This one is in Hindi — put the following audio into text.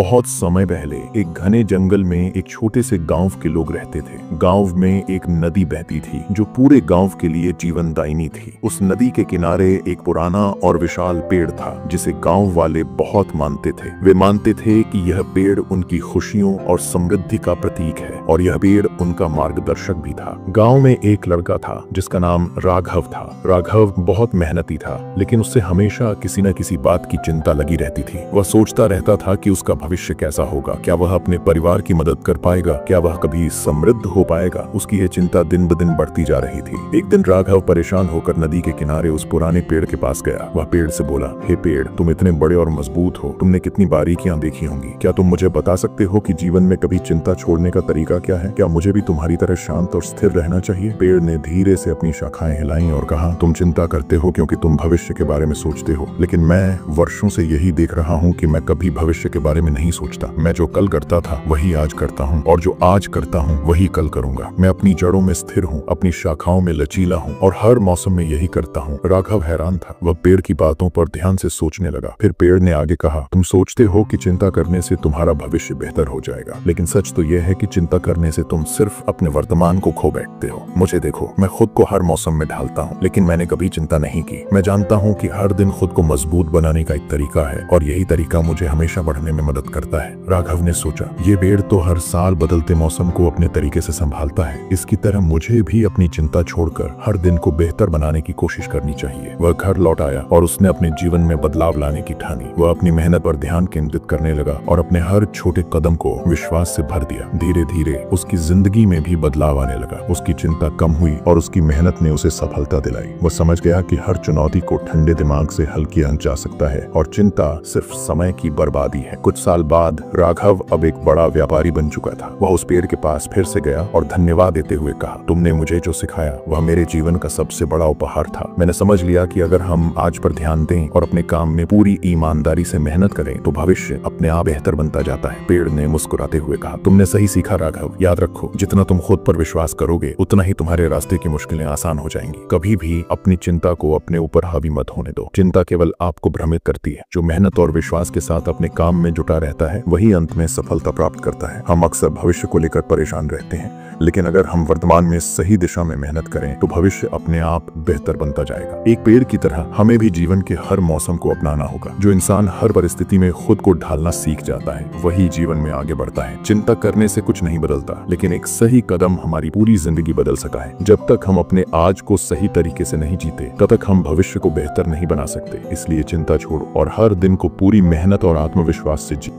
बहुत समय पहले एक घने जंगल में एक छोटे से गांव के लोग रहते थे। गांव में एक नदी बहती थी जो पूरे गांव के लिए जीवनदायिनी थी। उस नदी के किनारे एक पुराना और विशाल पेड़ था जिसे गांव वाले बहुत मानते थे। वे मानते थे कि यह पेड़ उनकी खुशियों और समृद्धि का प्रतीक है और यह पेड़ उनका मार्गदर्शक भी था। गांव में एक लड़का था जिसका नाम राघव था। राघव बहुत मेहनती था, लेकिन उससे हमेशा किसी न किसी बात की चिंता लगी रहती थी। वह सोचता रहता था कि उसका भविष्य कैसा होगा, क्या वह अपने परिवार की मदद कर पाएगा, क्या वह कभी समृद्ध हो पाएगा। उसकी यह चिंता दिन ब दिन बढ़ती जा रही थी। एक दिन राघव परेशान होकर नदी के किनारे उस पुराने पेड़ के पास गया। वह पेड़ से बोला, हे पेड़, तुम इतने बड़े और मजबूत हो, तुमने कितनी बारीकियां देखी होंगी। क्या तुम मुझे बता सकते हो कि जीवन में कभी चिंता छोड़ने का तरीका क्या है? क्या मुझे भी तुम्हारी तरह शांत और स्थिर रहना चाहिए? पेड़ ने धीरे से अपनी शाखाएं हिलाई और कहा, तुम चिंता करते हो क्योंकि तुम भविष्य के बारे में सोचते हो, लेकिन मैं वर्षों से यही देख रहा हूँ कि मैं कभी भविष्य के बारे में नहीं सोचता। मैं जो कल करता था वही आज करता हूँ और जो आज करता हूँ वही कल करूंगा। मैं अपनी जड़ों में स्थिर हूँ, अपनी शाखाओं में लचीला हूँ और हर मौसम में यही करता हूँ। राघव हैरान था। वह पेड़ की बातों पर ध्यान से सोचने लगा। फिर पेड़ ने आगे कहा, तुम सोचते हो कि चिंता करने से तुम्हारा भविष्य बेहतर हो जाएगा, लेकिन सच तो यह है कि चिंता करने से तुम सिर्फ अपने वर्तमान को खो बैठते हो। मुझे देखो, मैं खुद को हर मौसम में ढालता हूँ, लेकिन मैंने कभी चिंता नहीं की। मैं जानता हूँ कि हर दिन खुद को मजबूत बनाने का एक तरीका है और यही तरीका मुझे हमेशा बढ़ने में मदद करता है। राघव ने सोचा, ये पेड़ तो हर साल बदलते मौसम को अपने तरीके से संभालता है, इसकी तरह मुझे भी अपनी चिंता छोड़कर हर दिन को बेहतर बनाने की कोशिश करनी चाहिए। वह घर लौट आया और उसने अपने जीवन में बदलाव लाने की ठानी। वह अपनी मेहनत पर ध्यान केंद्रित करने लगा और अपने हर छोटे कदम को विश्वास से भर दिया। धीरे धीरे उसकी जिंदगी में भी बदलाव आने लगा। उसकी चिंता कम हुई और उसकी मेहनत ने उसे सफलता दिलाई। वह समझ गया कि हर चुनौती को ठंडे दिमाग से हल किया जा सकता है और चिंता सिर्फ समय की बर्बादी है। कुछ साल बाद राघव अब एक बड़ा व्यापारी बन चुका था। वह उस पेड़ के पास फिर से गया और धन्यवाद देते हुए कहा, तुमने मुझे जो सिखाया वह मेरे जीवन का सबसे बड़ा उपहार था। मैंने समझ लिया कि अगर हम आज पर ध्यान दें और अपने काम में पूरी ईमानदारी से मेहनत करें तो भविष्य अपने आप बेहतर बनता जाता है। पेड़ ने मुस्कुराते हुए कहा, तुमने सही सीखा राघव। याद रखो, जितना तुम खुद पर विश्वास करोगे उतना ही तुम्हारे रास्ते की मुश्किलें आसान हो जाएंगी। कभी भी अपनी चिंता को अपने ऊपर हावी मत होने दो। चिंता केवल आपको भ्रमित करती है। जो मेहनत और विश्वास के साथ अपने काम में जुटा रहता है वही अंत में सफलता प्राप्त करता है। हम अक्सर भविष्य को लेकर परेशान रहते हैं, लेकिन अगर हम वर्तमान में सही दिशा में मेहनत करें तो भविष्य अपने आप बेहतर बनता जाएगा। एक पेड़ की तरह हमें भी जीवन के हर मौसम को अपनाना होगा। जो इंसान हर परिस्थिति में खुद को ढालना सीख जाता है वही जीवन में आगे बढ़ता है। चिंता करने से कुछ नहीं बदलता, लेकिन एक सही कदम हमारी पूरी जिंदगी बदल सकता है। जब तक हम अपने आज को सही तरीके से नहीं जीते तब तक हम भविष्य को बेहतर नहीं बना सकते। इसलिए चिंता छोड़ो और हर दिन को पूरी मेहनत और आत्मविश्वास से जी।